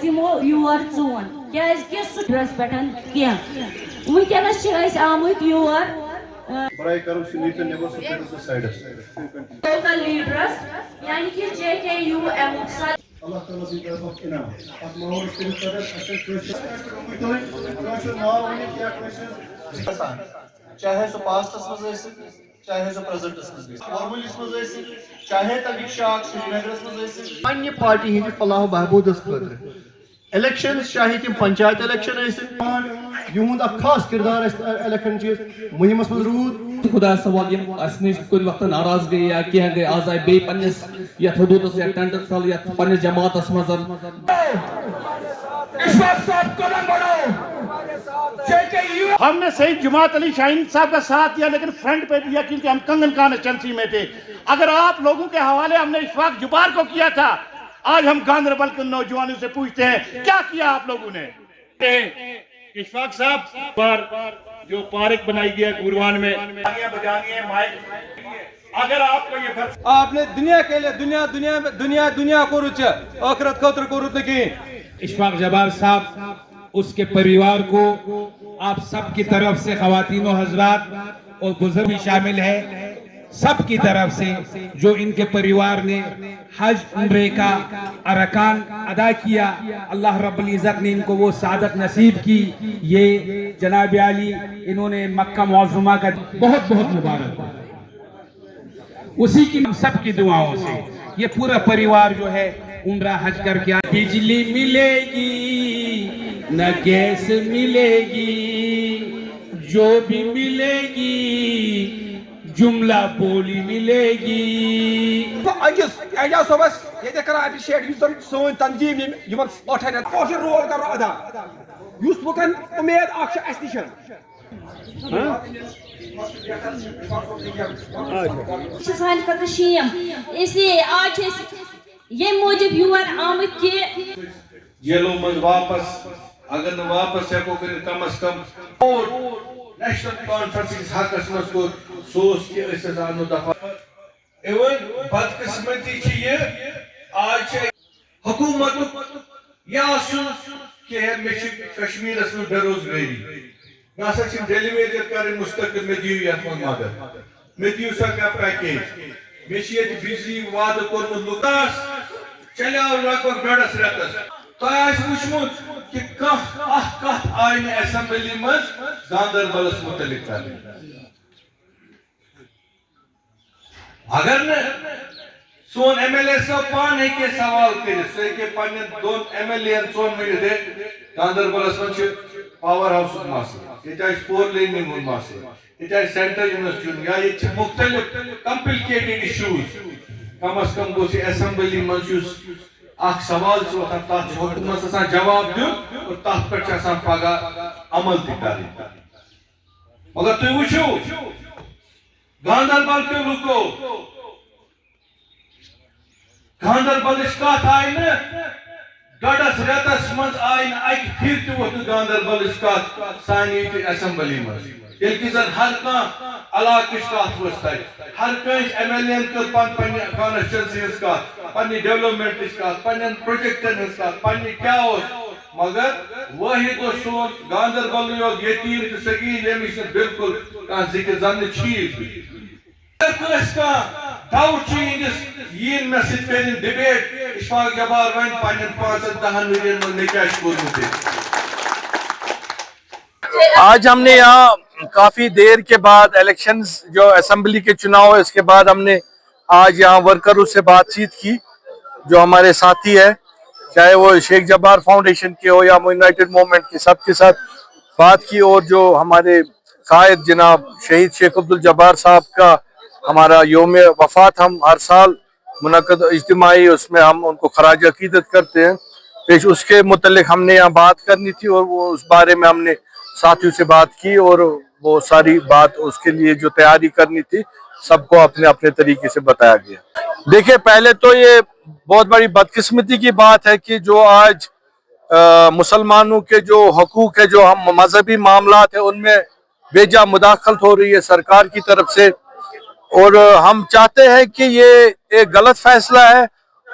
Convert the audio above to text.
تمو your zone کیازکہ سٹرس پٹھن کینٛہہ ونکیٚنس چھِ أسۍ آمٕتۍ یور لوکل لیڈرس یعنی کہ JKU اللہ تعالیٰ سٕنٛدِ طرفہٕ انعام اتھ ماحول کٔرِتھ ناو ؤنِتھ یا چاہے سو پاسٹس مز چاہے سو پریزنٹس مز فارملس مز چاہے تمیک شاخ سری نگرس مز پنہ پارٹی ہند فلاح و بہبود خاطر الیکشنز چاہے تم پنچایت الیکشن یہند اخ خاص کردار الیکشن چیز مہمس مز روٗد خدا سوال یم اس نش کُنہِ وقت ناراض گٔے یا کینٛہہ گٔے آز آیہِ بیٚیہِ پننس یتھ حدوٗدس یا ٹینٹس تل یتھ پننس جماعتس منٛز ہم نے صحیح جماعت علی شاہین صاحب کا ساتھ دیا لیکن فرنٹ پہ دیا کیونکہ ہم کنگن کانسٹیچوئنسی میں تھے. اگر آپ لوگوں کے حوالے ہم نے اشفاق جبار کو کیا تھا, آج ہم گاندربل کے نوجوانوں سے پوچھتے ہیں کیا کیا آپ لوگوں نے. اشفاق صاحب پر جو پارک بنائی گیا گوروان میں بجانی ہے مائک, اگر آپ کو یہ آپ نے دنیا کے لیے دنیا کو رچا آخرت خاطر کو رت کی. اشفاق جبار صاحب اس کے پریوار کو آپ سب کی طرف سے خواتین و حضرات اور بزرگ بھی شامل ہے, سب کی طرف سے جو ان کے پریوار نے حج عمرے کا ارکان ادا کیا, اللہ رب العزت نے ان کو وہ سعادت نصیب کی. یہ جناب علی انہوں نے مکہ معظمہ کا بہت بہت مبارک, اسی کی سب کی دعاؤں سے یہ پورا پریوار جو ہے عمرہ حج کر کے بجلی ملے گی نہ گیس ملے گی, جو بھی ملے گی جملہ بولی ملے گی. اکس اعجاز صبس یہ کران اپریشیٹ سون تنظیم کاشر رول کر ادا اس لکن امید اخ اس نشن سان خاطر شیم, اس لیے آج یہ موجب یور آمد کہ جیلوں مز واپس اگر نہ واپس ہیکو کر کم از کم نیشنل کانفرنس حقس مز کو سوس کہ اس انو دفعہ ایون بدقسمتی یہ آج حکومت یا کہ میں کشمیر اس میں بے روزگاری نہ سا ڈیلیوری کریں مستقل میں دیو یت من مدد میں دیو سا کا پیکیج میں بجلی وعدہ کورمت لوکاس چلیو لگ بھگ ڈوڑس رتس تہ وچمت کہ کت آئی نہ اسمبلی مز گاندربلس متعلق کرنے. اگر نہ سون MLA صاحب پان ہیکے سوال کر سہ ہیکے پنن دون MLA ژون ورنت گاندربلس مز پاور ہاؤس مسئلہ, یہ 4 لیننگ ہند مسئلہ, یہ سینٹرل یونیورسٹی یا یہ مختلف کمپلکیٹڈ ایشوز, کم از کم گوس اسمبلی مز اخ سوال وتان تر حکومت جواب دیو اور تر پہ پگہ عمل تہ کر. مگر تھی وچھو گاندربل کے لوکو گاندربلچ کت آئی نا ڈوڑس رتس مز آئی نا اکہ پھر تہ ووت گاندربلچ کت سانہ اسمبلی مز, یل کہ زن ہر کان علاقہ کت وس تر ہر کنس MLA کر پنہ کانسٹیچوئنسی ہز کت پنہ ڈیولپمنٹ کت پنن پروجیکٹن ہز کت پنہ کیا مگر واحد سون گاندربل یوت یتیم تو صغیر یمس بالکل کان ذکر زن چیز ڈاؤٹ یہ مے سر ڈبیٹ اشفاق جبار ون پنن 5-10 ورین میں کیا کورمت. آج ہم نے یہاں کافی دیر کے بعد الیکشنز جو اسمبلی کے چناؤ ہے اس کے بعد ہم نے آج یہاں ورکروں سے بات چیت کی جو ہمارے ساتھی ہے, چاہے وہ شیخ جبار فاؤنڈیشن کے ہو یا یونائٹڈ موومنٹ کے, سب کے ساتھ بات کی. اور جو ہمارے قائد جناب شہید شیخ عبدالجبار صاحب کا ہمارا یوم وفات ہم ہر سال منعقد اجتماعی اس میں ہم ان کو خراج عقیدت کرتے ہیں پیش, اس کے متعلق ہم نے یہاں بات کرنی تھی اور وہ اس بارے میں ہم نے ساتھیوں سے بات کی اور وہ ساری بات اس کے لیے جو تیاری کرنی تھی سب کو اپنے اپنے طریقے سے بتایا گیا. دیکھیں پہلے تو یہ بہت بڑی بدقسمتی کی بات ہے کہ جو آج مسلمانوں کے جو حقوق ہے, جو ہم مذہبی معاملات ہیں ان میں بیجا مداخلت ہو رہی ہے سرکار کی طرف سے, اور ہم چاہتے ہیں کہ یہ ایک غلط فیصلہ ہے